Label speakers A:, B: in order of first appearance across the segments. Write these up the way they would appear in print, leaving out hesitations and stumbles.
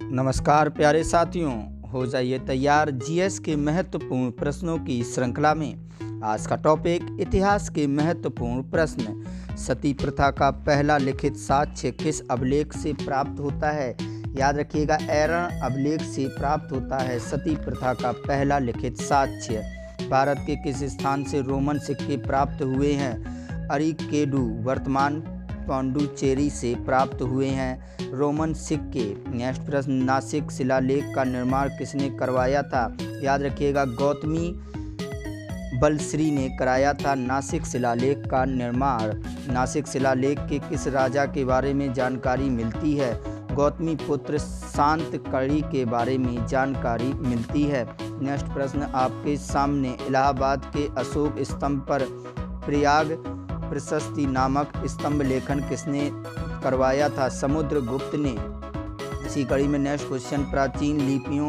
A: नमस्कार प्यारे साथियों, हो जाइए तैयार जीएस के महत्वपूर्ण प्रश्नों की श्रृंखला में। आज का टॉपिक इतिहास के महत्वपूर्ण प्रश्न। सती प्रथा का पहला लिखित साक्ष्य किस अभिलेख से प्राप्त होता है? याद रखिएगा, एरन अभिलेख से प्राप्त होता है सती प्रथा का पहला लिखित साक्ष्य। भारत के किस स्थान से रोमन सिक्के प्राप्त हुए हैं? अरिकेडू वर्तमान पांडुचेरी से प्राप्त हुए हैं रोमन सिक्के। नेक्स्ट प्रश्न, नासिक शिलालेख का निर्माण किसने करवाया था? याद रखिएगा, गौतमी बलश्री ने कराया था नासिक शिलालेख का निर्माण। नासिक शिलालेख के किस राजा के बारे में जानकारी मिलती है? गौतमी पुत्र शांतकर्णी के बारे में जानकारी मिलती है। नेक्स्ट प्रश्न आपके सामने, इलाहाबाद के अशोक स्तंभ पर प्रयाग प्रशस्ति नामक स्तंभ लेखन किसने करवाया था? समुद्रगुप्त ने। इसी कड़ी में नेक्स्ट क्वेश्चन, प्राचीन लिपियों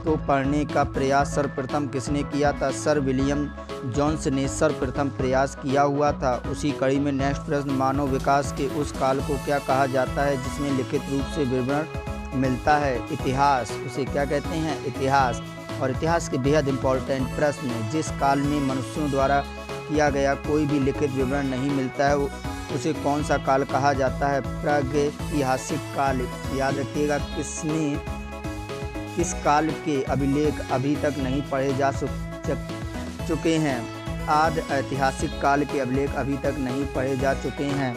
A: को पढ़ने का प्रयास सर्वप्रथम किसने किया था? सर विलियम जोन्स ने सर्वप्रथम प्रयास किया हुआ था। उसी कड़ी में नेक्स्ट प्रश्न, मानव विकास के उस काल को क्या कहा जाता है जिसमें लिखित रूप से विवरण मिलता है? इतिहास। उसे क्या कहते हैं? इतिहास। और इतिहास के बेहद इंपॉर्टेंट प्रश्न, जिस काल में मनुष्यों द्वारा किया गया कोई भी लिखित विवरण नहीं मिलता है उसे कौन सा काल कहा जाता है? प्रागैतिहासिक काल। याद रखिएगा, किस काल के अभिलेख अभी तक नहीं पढ़े जा चुके हैं? आदि ऐतिहासिक काल के अभिलेख अभी तक नहीं पढ़े जा चुके हैं।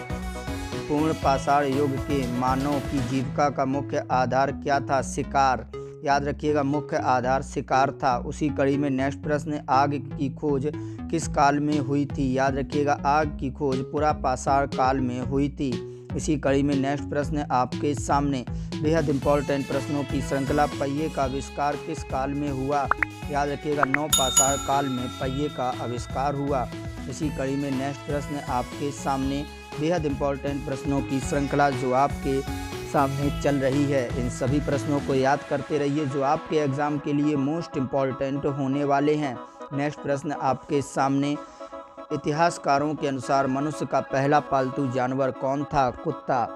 A: पूर्ण पाषाण युग के मानव की जीविका का मुख्य आधार क्या था? शिकार। याद रखिएगा, मुख्य आधार शिकार था। उसी कड़ी में नेक्स्ट प्रश्न, आग की खोज किस काल में हुई थी? याद रखिएगा, आग की खोज पुरापाषाण काल में हुई थी। इसी कड़ी में नेक्स्ट प्रश्न आपके सामने, बेहद इंपॉर्टेंट प्रश्नों की श्रृंखला, पहिए का आविष्कार किस काल में हुआ? याद रखिएगा, नवपाषाण काल में पहिए का आविष्कार हुआ। इसी कड़ी में नेक्स्ट प्रश्न आपके सामने, बेहद इंपॉर्टेंट प्रश्नों की श्रृंखला जो आपके सामने चल रही है। इन सभी प्रश्नों को याद करते रहिए जो आपके एग्जाम के लिए मोस्ट इम्पॉर्टेंट होने वाले हैं। नेक्स्ट प्रश्न आपके सामने, इतिहासकारों के अनुसार मनुष्य का पहला पालतू जानवर कौन था? कुत्ता।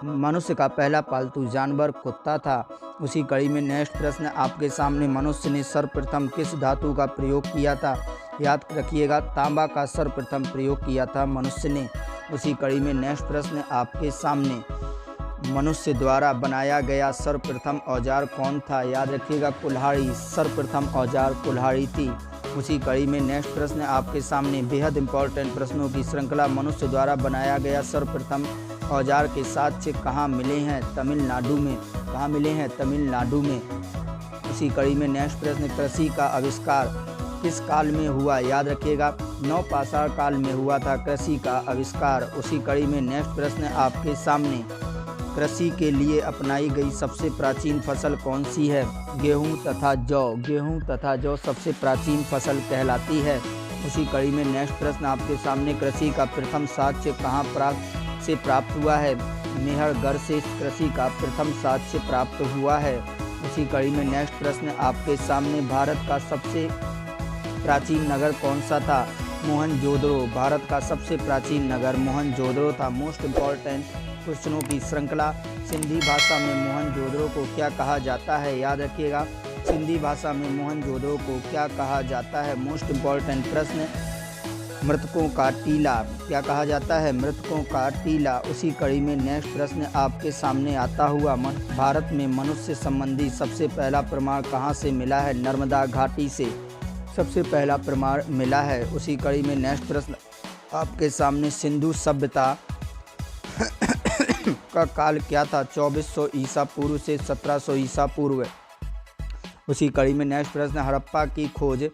A: मनुष्य का पहला पालतू जानवर कुत्ता था। उसी कड़ी में नेक्स्ट प्रश्न आपके सामने, मनुष्य ने सर्वप्रथम किस धातु का प्रयोग किया था? याद रखिएगा, तांबा का सर्वप्रथम प्रयोग किया था मनुष्य ने। उसी कड़ी में नेक्स्ट प्रश्न आपके सामने, मनुष्य द्वारा बनाया गया सर्वप्रथम औजार कौन था? याद रखिएगा, कुल्हाड़ी। सर्वप्रथम औजार कुल्हाड़ी थी। उसी कड़ी में नेक्स्ट प्रश्न आपके सामने, बेहद इंपॉर्टेंट प्रश्नों की श्रृंखला, मनुष्य द्वारा बनाया गया सर्वप्रथम औजार के साक्ष्य कहाँ मिले हैं? तमिलनाडु में। कहाँ मिले हैं? तमिलनाडु में। उसी कड़ी में नेक्स्ट प्रश्न, कृषि का आविष्कार किस काल में हुआ? याद रखिएगा, नवपाषाण काल में हुआ था कृषि का आविष्कार। उसी कड़ी में नेक्स्ट प्रश्न आपके सामने, कृषि के लिए अपनाई गई सबसे प्राचीन फसल कौन सी है? गेहूं तथा जौ। गेहूं तथा जौ सबसे प्राचीन फसल कहलाती है। उसी कड़ी में नेक्स्ट प्रश्न आपके सामने, कृषि का प्रथम साक्ष्य कहाँ से प्राप्त हुआ है? मेहरगढ़ से कृषि का प्रथम साक्ष्य प्राप्त हुआ है। उसी कड़ी में नेक्स्ट प्रश्न आपके सामने, भारत का सबसे प्राचीन नगर कौन सा था? मोहनजोदड़ो। भारत का सबसे प्राचीन नगर मोहनजोदड़ो था। मोस्ट इम्पॉर्टेंट क्वेश्चनों की श्रृंखला, सिंधी भाषा में मोहनजोदड़ो को क्या कहा जाता है? याद रखिएगा, सिंधी भाषा में मोहनजोदड़ो को क्या कहा जाता है? मोस्ट इम्पॉर्टेंट प्रश्न, मृतकों का टीला। क्या कहा जाता है? मृतकों का टीला। उसी कड़ी में नेक्स्ट प्रश्न आपके सामने आता हुआ, भारत में मनुष्य संबंधी सबसे पहला प्रमाण कहाँ से मिला है? नर्मदा घाटी से सबसे पहला प्रमाण मिला है। उसी कड़ी में नेक्स्ट प्रश्न आपके सामने, सिंधु सभ्यता का काल क्या था? 2400 ईसा पूर्व से 1700 ईसा पूर्व। उसी कड़ी में नेक्स्ट प्रश्न, हड़प्पा की खोज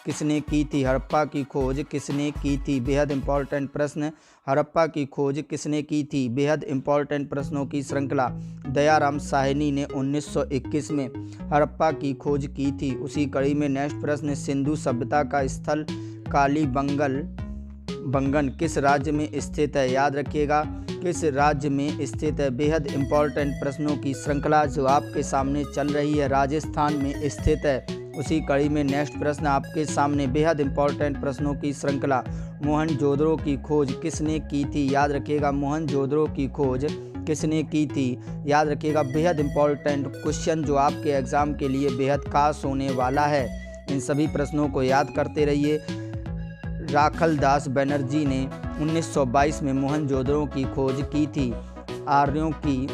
A: किसने की थी? हड़प्पा की खोज किसने की थी? बेहद इंपॉर्टेंट प्रश्न, हड़प्पा की खोज किसने की थी? बेहद इंपॉर्टेंट प्रश्नों की श्रृंखला, दयाराम साहनी ने 1921 में हड़प्पा की खोज की थी। उसी कड़ी में नेक्स्ट प्रश्न, सिंधु सभ्यता का स्थल कालीबंगन किस राज्य में स्थित है? याद रखिएगा, किस राज्य में स्थित है? बेहद इंपॉर्टेंट प्रश्नों की श्रृंखला जो आपके सामने चल रही है, राजस्थान में स्थित है। उसी कड़ी में नेक्स्ट प्रश्न आपके सामने, बेहद इंपॉर्टेंट प्रश्नों की श्रृंखला, मोहनजोदड़ो की खोज किसने की थी? याद रखिएगा, मोहनजोदड़ो की खोज किसने की थी? याद रखिएगा, बेहद इंपॉर्टेंट क्वेश्चन जो आपके एग्ज़ाम के लिए बेहद खास होने वाला है। इन सभी प्रश्नों को याद करते रहिए। राखलदास बनर्जी ने 1922 में मोहनजोदड़ो की खोज की थी। आर्यों की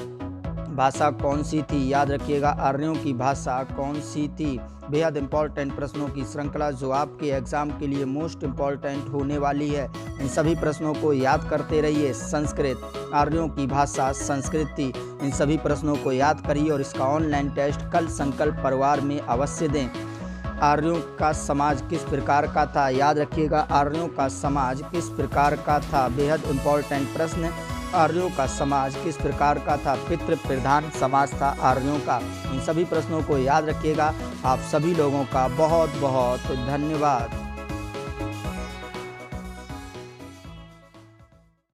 A: भाषा कौन सी थी? याद रखिएगा, आर्यों की भाषा कौन सी थी? बेहद इंपॉर्टेंट प्रश्नों की श्रृंखला जो आपके एग्ज़ाम के लिए मोस्ट इम्पॉर्टेंट होने वाली है। इन सभी प्रश्नों को याद करते रहिए। संस्कृत, आर्यों की भाषा संस्कृत थी। इन सभी प्रश्नों को याद करिए और इसका ऑनलाइन टेस्ट कल संकल्प परिवार में अवश्य दें। आर्यों का समाज किस प्रकार का था? याद रखिएगा, आर्यों का समाज किस प्रकार का था? बेहद इंपॉर्टेंट प्रश्न। आर्यों का समाज किस प्रकार का था? पितृ प्रधान समाज था आर्यों का। इन सभी प्रश्नों को याद रखिएगा। आप सभी लोगों का बहुत बहुत धन्यवाद।